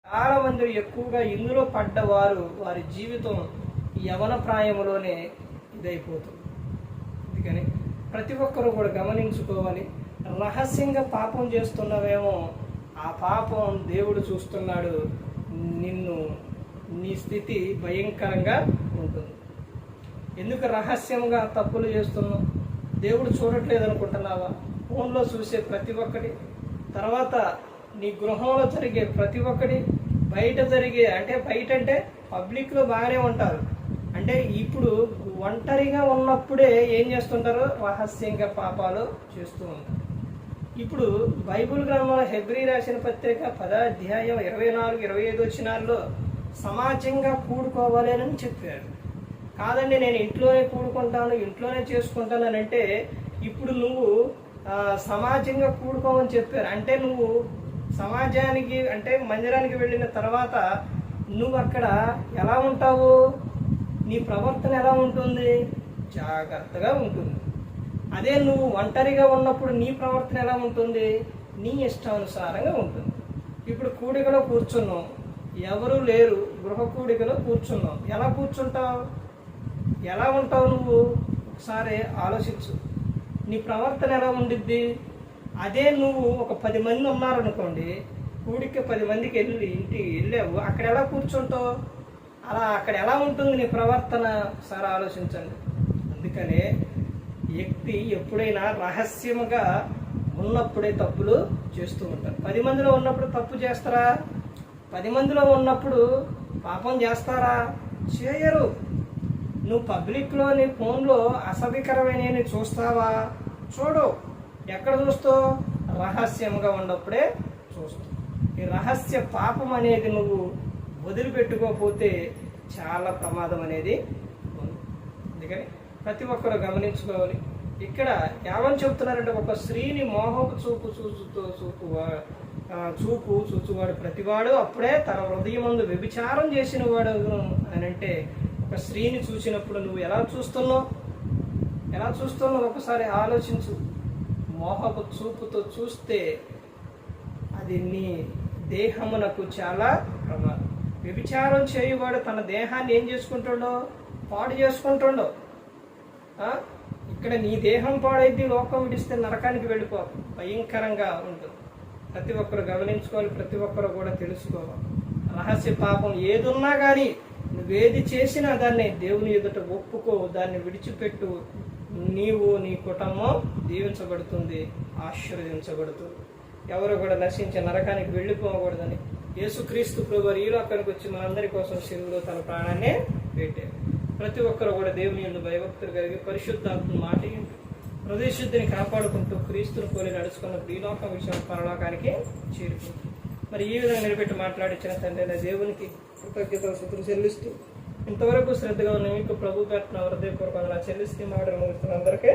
చాలా మంది ఎక్కువగా ఇందులో పడ్డవారు వారి జీవితం యవన ప్రాయంలోనే ఇదైపోతుంది. అందుకని ప్రతి ఒక్కరూ కూడా గమనించుకోవాలి. రహస్యంగా పాపం చేస్తున్నవేమో ఆ పాపం దేవుడు చూస్తున్నాడు. నీ స్థితి భయంకరంగా ఉంటుంది. ఎందుకు రహస్యంగా తప్పులు చేస్తున్నావు? దేవుడు చూడట్లేదు అనుకుంటున్నావా? ఫోన్లో చూసే ప్రతి ఒక్కటి, తర్వాత నీ గృహంలో జరిగే ప్రతి ఒక్కటి, బయట జరిగే బయట పబ్లిక్లో బాగానే ఉంటారు. ఇప్పుడు ఒంటరిగా ఉన్నప్పుడే ఏం చేస్తుంటారు? రహస్యంగా పాపాలు చేస్తూ ఉంటారు. ఇప్పుడు బైబిల్ గ్రంథంలో హెబ్రీ రాసిన పత్రిక 10వ అధ్యాయం 24, 25 వచనాల్లో సమాజంగా కూడుకోవాలి అని చెప్పారు. కాదండి నేను ఇంట్లోనే కూడుకుంటాను, ఇంట్లోనే చేసుకుంటాను అని అంటే, ఇప్పుడు నువ్వు సమాజంగా కూడుకోమని చెప్పారు. నువ్వు సమాజానికి మందిరానికి వెళ్ళిన తర్వాత నువ్వు అక్కడ ఎలా ఉంటావు? నీ ప్రవర్తన ఎలా ఉంటుంది? జాగ్రత్తగా ఉంటుంది. అదే నువ్వు ఒంటరిగా ఉన్నప్పుడు నీ ప్రవర్తన ఎలా ఉంటుంది? నీ ఇష్టానుసారంగా ఉంటుంది. ఇప్పుడు కూడికలో కూర్చున్నావు, ఎవరు లేరు, గృహ కూడికలో కూర్చున్నావు. ఎలా కూర్చుంటావు? ఎలా ఉంటావు నువ్వు? ఒకసారి ఆలోచించు. నీ ప్రవర్తన ఎలా ఉండిద్ది? అదే నువ్వు ఒక 10 మంది ఉన్నారనుకోండి, కూడికి 10 మందికి ఇంటికి వెళ్ళావు, అక్కడ ఎలా కూర్చుంటావు? అక్కడ ఎలా ఉంటుంది నీ ప్రవర్తన? ఒకసారి ఆలోచించండి. అందుకనే వ్యక్తి ఎప్పుడైనా రహస్యముగా ఉన్నప్పుడే తప్పులు చేస్తూ ఉంటారు. 10 మందిలో ఉన్నప్పుడు తప్పు చేస్తారా? 10 మందిలో ఉన్నప్పుడు పాపం చేస్తారా? చేయరు. నువ్వు పబ్లిక్లో నీ ఫోన్లో అసభ్యకరమైన చూస్తావా? చూడు. ఎక్కడ చూస్తావు? రహస్యంగా ఉన్నప్పుడే చూస్తావు. ఈ రహస్య పాపం అనేది నువ్వు వదిలిపెట్టుకోకపోతే చాలా ప్రమాదం అనేది ఉంది. అందుకని ప్రతి ఒక్కరు గమనించుకోవాలి. ఇక్కడ ఏమని చెప్తున్నారంటే, ఒక స్త్రీని మోహపు చూపు చూచువాడు ప్రతివాడు అప్పుడే తన హృదయమందు వ్యభిచారం చేసిన వాడు అని అంటే, ఒక స్త్రీని చూసినప్పుడు నువ్వు ఎలా చూస్తున్నావు? ఒకసారి ఆలోచించు. మోహపు చూపుతో చూస్తే అది నీ దేహమునకు చాలా ప్రమాదం. వ్యభిచారం చేయువాడు తన దేహాన్ని ఏం చేసుకుంటాడో? పాడు చేసుకుంటాడో. ఇక్కడ నీ దేహం పాడైతే లోకం విడిస్తే నరకానికి వెళ్ళిపోతుంది. భయంకరంగా ఉంటుంది. ప్రతి ఒక్కరు గమనించుకోవాలి. ప్రతి ఒక్కరు కూడా తెలుసుకోవాలి. రహస్య పాపం ఏదున్నా కానీ నువ్వేది చేసినా దాన్ని దేవుని ఎదుట ఒప్పుకో, దాన్ని విడిచిపెట్టు. నీవు నీ కుటుంబం దీవించబడుతుంది, ఆశీర్వదించబడుతుంది. ఎవరు కూడా నశించే నరకానికి వెళ్ళిపోకూడదని యేసుక్రీస్తు ప్రభువు ఈ లోకానికి వచ్చి మనందరి కోసం శిలువలో తన ప్రాణాన్ని పెట్టారు. ప్రతి ఒక్కరు కూడా దేవుని యందు భయభక్తులు కలిగి పరిశుద్ధాత్మ మాట హృదయశుద్ధిని కాపాడుకుంటూ క్రీస్తుని పోలి నడుచుకున్నప్పుడు ఈ లోకం విషయం పరలోకానికి చేరుకుంటుంది. మరి ఈ విధంగా నిలబెట్టి మాట్లాడించిన తండ్రి దేవునికి కృతజ్ఞతలు చెల్లిస్తూ, ఇంతవరకు శ్రద్ధగా ఉన్న మీకు ప్రభు పెట్టిన హృదయపూర్వకంగా చెల్లిస్తూ మాటలు ముగిస్తున్న అందరికీ